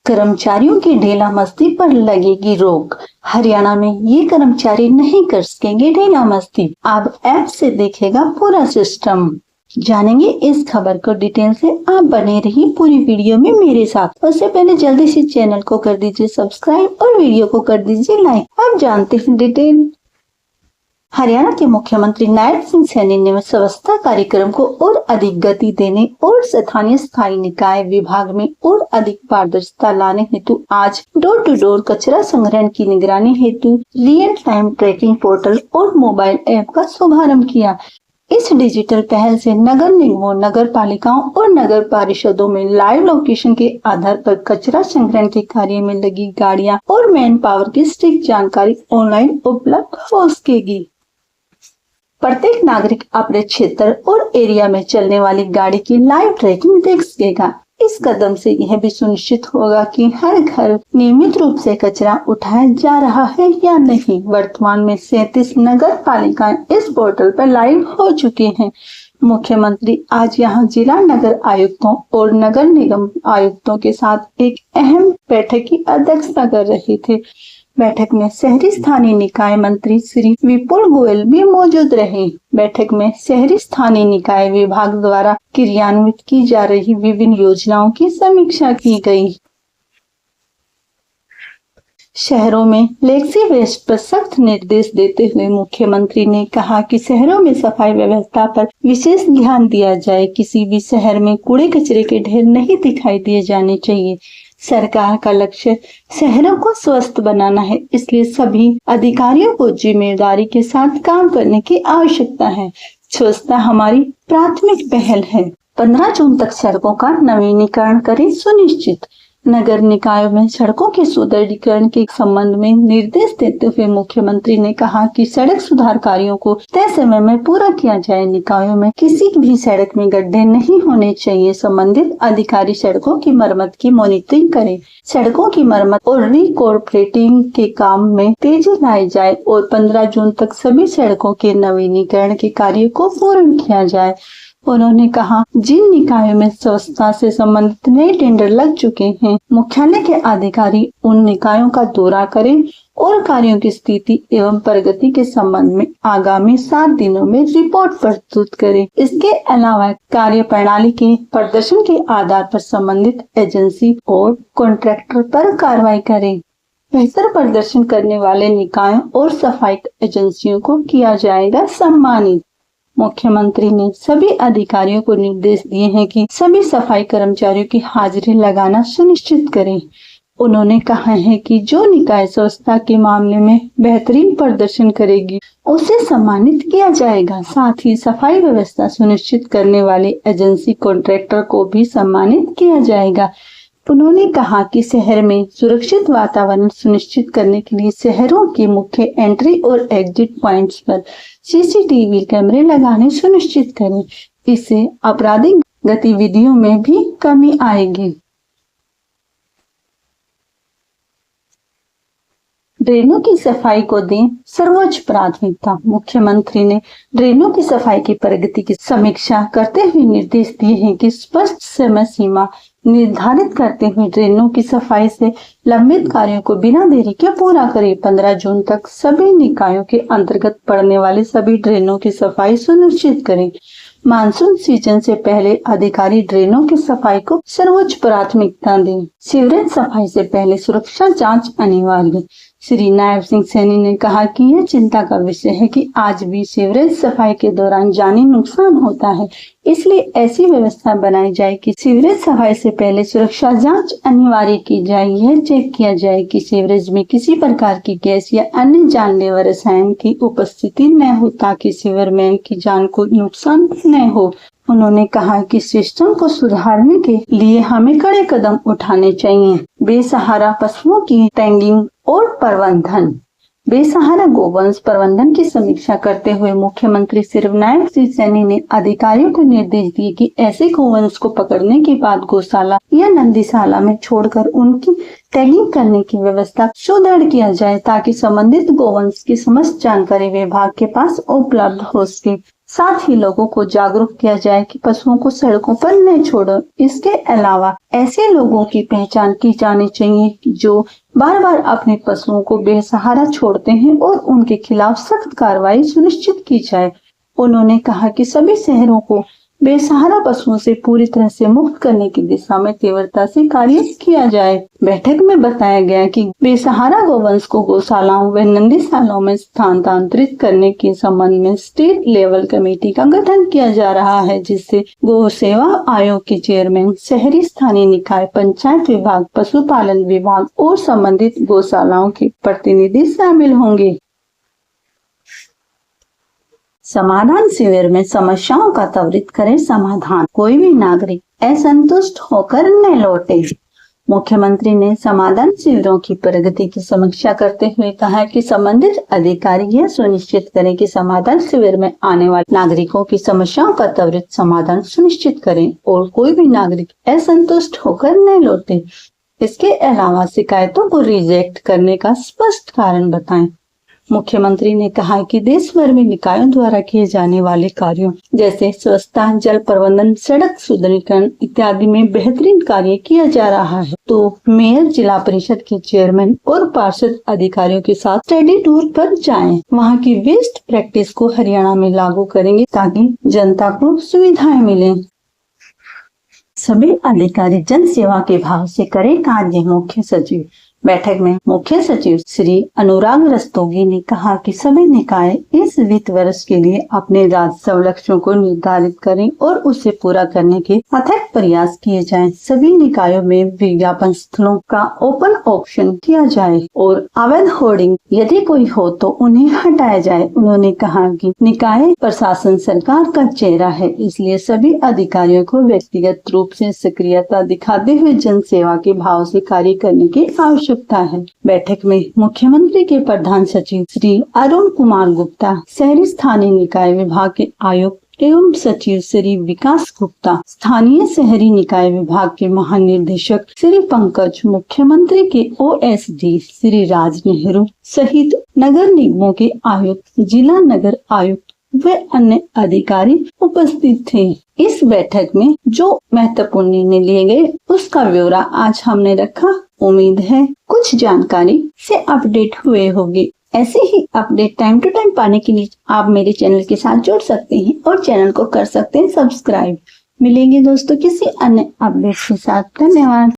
कर्मचारियों की ढीला मस्ती पर लगेगी रोक। हरियाणा में ये कर्मचारी नहीं कर सकेंगे ढीला मस्ती। अब ऐप से देखेगा पूरा सिस्टम। जानेंगे इस खबर को डिटेल से। आप बने रहिए पूरी वीडियो में मेरे साथ। उससे पहले जल्दी से चैनल को कर दीजिए सब्सक्राइब और वीडियो को कर दीजिए लाइक। अब जानते हैं डिटेल। हरियाणा के मुख्यमंत्री नायब सिंह सैनी ने स्वच्छता कार्यक्रम को और अधिक गति देने और स्थानीय निकाय विभाग में और अधिक पारदर्शिता लाने हेतु आज डोर टू डोर कचरा संग्रहण की निगरानी हेतु रियल टाइम ट्रैकिंग पोर्टल और मोबाइल ऐप का शुभारंभ किया। इस डिजिटल पहल से नगर निगमों, नगर पालिकाओं और नगर परिषदों में लाइव लोकेशन के आधार पर कचरा संग्रहण के कार्य में लगी गाड़ियां और मैन पावर की सटीक जानकारी ऑनलाइन उपलब्ध हो सकेगी। प्रत्येक नागरिक अपने क्षेत्र और एरिया में चलने वाली गाड़ी की लाइव ट्रैकिंग देख सकेगा। इस कदम से यह भी सुनिश्चित होगा कि हर घर नियमित रूप से कचरा उठाया जा रहा है या नहीं। वर्तमान में 37 नगर पालिकाएं इस पोर्टल पर लाइव हो चुके हैं। मुख्यमंत्री आज यहां जिला नगर आयुक्तों और नगर निगम आयुक्तों के साथ एक अहम बैठक की अध्यक्षता कर रहे थे। बैठक में शहरी स्थानीय निकाय मंत्री श्री विपुल गोयल भी मौजूद रहे। बैठक में शहरी स्थानीय निकाय विभाग द्वारा क्रियान्वित की जा रही विभिन्न योजनाओं की समीक्षा की गई। शहरों में फ्लेक्सी वेस्ट पर सख्त निर्देश देते हुए मुख्यमंत्री ने कहा कि शहरों में सफाई व्यवस्था पर विशेष ध्यान दिया जाए। किसी भी शहर में कूड़े कचरे के ढेर नहीं दिखाई दिए जाने चाहिए। सरकार का लक्ष्य शहरों को स्वस्थ बनाना है, इसलिए सभी अधिकारियों को जिम्मेदारी के साथ काम करने की आवश्यकता है। स्वच्छता हमारी प्राथमिक पहल है। 15 जून तक सड़कों का नवीनीकरण करें सुनिश्चित। नगर निकायों में सड़कों के सुदृढ़ीकरण के संबंध में निर्देश देते हुए मुख्यमंत्री ने कहा कि सड़क सुधार कार्यों को तय समय में पूरा किया जाए। निकायों में किसी भी सड़क में गड्ढे नहीं होने चाहिए। संबंधित अधिकारी सड़कों की मरम्मत की मॉनिटरिंग करें। सड़कों की मरम्मत और रिकॉर्पोरेटिंग के काम में तेजी लाई जाए और 15 जून तक सभी सड़कों के नवीनीकरण के कार्य को पूर्ण किया जाए। उन्होंने कहा जिन निकायों में स्वच्छता से संबंधित नए टेंडर लग चुके हैं, मुख्यालय के अधिकारी उन निकायों का दौरा करें और कार्यों की स्थिति एवं प्रगति के संबंध में आगामी 7 दिनों में रिपोर्ट प्रस्तुत करें। इसके अलावा कार्य प्रणाली के प्रदर्शन के आधार पर संबंधित एजेंसी और कॉन्ट्रैक्टर पर कार्रवाई करें। बेहतर प्रदर्शन करने वाले निकायों और सफाई एजेंसियों को किया जाएगा सम्मानित। मुख्यमंत्री ने सभी अधिकारियों को निर्देश दिए हैं कि सभी सफाई कर्मचारियों की हाजिरी लगाना सुनिश्चित करें। उन्होंने कहा है कि जो निकाय स्वच्छता के मामले में बेहतरीन प्रदर्शन करेगी उसे सम्मानित किया जाएगा। साथ ही सफाई व्यवस्था सुनिश्चित करने वाले एजेंसी कॉन्ट्रैक्टर को भी सम्मानित किया जाएगा। उन्होंने कहा कि शहर में सुरक्षित वातावरण सुनिश्चित करने के लिए शहरों के मुख्य एंट्री और एग्जिट पॉइंट्स पर सीसीटीवी कैमरे लगाने सुनिश्चित करें। इससे आपराधिक गतिविधियों में भी कमी आएगी। ड्रेनों की सफाई को दें सर्वोच्च प्राथमिकता। मुख्यमंत्री ने ड्रेनों की सफाई की प्रगति की समीक्षा करते हुए निर्देश दिए हैं कि स्पष्ट समय सीमा निर्धारित करते हुए ड्रेनों की सफाई से लंबित कार्यों को बिना देरी के पूरा करें। 15 जून तक सभी निकायों के अंतर्गत पड़ने वाले सभी ड्रेनों की सफाई सुनिश्चित करें। मानसून सीजन से पहले अधिकारी ड्रेनों की सफाई को सर्वोच्च प्राथमिकता दें। सीवरेज सफाई से पहले सुरक्षा जांच अनिवार्य। श्री नायब सिंह सैनी ने कहा कि यह चिंता का विषय है कि आज भी सीवरेज सफाई के दौरान जानी नुकसान होता है, इसलिए ऐसी व्यवस्था बनाई जाए कि सीवरेज सफाई से पहले सुरक्षा जांच अनिवार्य की जाए। यह चेक किया जाए कि सीवरेज में किसी प्रकार की गैस या अन्य जानलेवा रसायन की उपस्थिति न हो ताकि सीवरमैन की जान को नुकसान न हो। उन्होंने कहा कि सिस्टम को सुधारने के लिए हमें कड़े कदम उठाने चाहिए। बेसहारा पशुओं की टैगिंग और प्रबंधन। बेसहारा गोवंश प्रबंधन की समीक्षा करते हुए मुख्यमंत्री श्री नायब सिंह सैनी ने अधिकारियों को निर्देश दिए कि ऐसे गोवंश को पकड़ने के बाद गौशाला या नंदीशाला में छोड़कर उनकी टैगिंग करने की व्यवस्था सुदृढ़ किया जाए ताकि संबंधित गोवंश की समस्त जानकारी विभाग के पास उपलब्ध हो सके। साथ ही लोगों को जागरूक किया जाए कि पशुओं को सड़कों पर न छोड़ो। इसके अलावा ऐसे लोगों की पहचान की जानी चाहिए जो बार बार अपने पशुओं को बेसहारा छोड़ते हैं और उनके खिलाफ सख्त कार्रवाई सुनिश्चित की जाए। उन्होंने कहा कि सभी शहरों को बेसहारा पशुओं से पूरी तरह से मुक्त करने की दिशा में तीव्रता से कार्य किया जाए। बैठक में बताया गया कि बेसहारा गोवंश को गौशालाओं व नंदीशालाओं में स्थानांतरित करने के संबंध में स्टेट लेवल कमेटी का गठन किया जा रहा है, जिससे गौ सेवा आयोग के चेयरमैन, शहरी स्थानीय निकाय, पंचायत विभाग, पशुपालन विभाग और संबंधित गौशालाओं के प्रतिनिधि शामिल होंगे। समाधान शिविर में समस्याओं का त्वरित करें समाधान, कोई भी नागरिक असंतुष्ट होकर न लौटे। मुख्यमंत्री ने समाधान शिविरों की प्रगति की समीक्षा करते हुए कहा कि संबंधित अधिकारी यह सुनिश्चित करें कि समाधान शिविर में आने वाले नागरिकों की समस्याओं का त्वरित समाधान सुनिश्चित करें और कोई भी नागरिक असंतुष्ट होकर न लौटे। इसके अलावा शिकायतों को रिजेक्ट करने का स्पष्ट कारण बताएं। मुख्यमंत्री ने कहा कि देश भर में निकायों द्वारा किए जाने वाले कार्यों जैसे स्वच्छता, जल प्रबंधन, सड़क सुदृढ़ीकरण इत्यादि में बेहतरीन कार्य किया जा रहा है, तो मेयर, जिला परिषद के चेयरमैन और पार्षद अधिकारियों के साथ स्टडी टूर पर जाएं। वहां की बेस्ट प्रैक्टिस को हरियाणा में लागू करेंगे ताकि जनता को सुविधाएं मिले। सभी अधिकारी जन सेवा के भाव से करें कार्य। मुख्य सचिव बैठक में मुख्य सचिव श्री अनुराग रस्तोगी ने कहा कि सभी निकाय इस वित्त वर्ष के लिए अपने राजस्व लक्ष्यों को निर्धारित करें और उसे पूरा करने के अथक प्रयास किए जाएं। सभी निकायों में विज्ञापन स्थलों का ओपन ऑप्शन किया जाए और अवैध होर्डिंग यदि कोई हो तो उन्हें हटाया जाए। उन्होंने कहा कि निकाय प्रशासन सरकार का चेहरा है, इसलिए सभी अधिकारियों को व्यक्तिगत रूप से सक्रियता दिखाते हुए जन सेवा के भाव से कार्य करने की आवश्यकता है। बैठक में मुख्यमंत्री के प्रधान सचिव श्री अरुण कुमार गुप्ता, शहरी स्थानीय निकाय विभाग के आयुक्त एवं सचिव श्री विकास गुप्ता, स्थानीय शहरी निकाय विभाग के महानिदेशक श्री पंकज, मुख्यमंत्री के ओएसडी श्री राज नेहरू सहित नगर निगमों के आयुक्त, जिला नगर आयुक्त वे अन्य अधिकारी उपस्थित थे। इस बैठक में जो महत्वपूर्ण निर्णय लिए गए उसका ब्यौरा आज हमने रखा। उम्मीद है कुछ जानकारी से अपडेट हुए होंगे। ऐसे ही अपडेट टाइम टू टाइम पाने के लिए आप मेरे चैनल के साथ जुड़ सकते हैं और चैनल को कर सकते हैं सब्सक्राइब। मिलेंगे दोस्तों किसी अन्य अपडेट के साथ। धन्यवाद।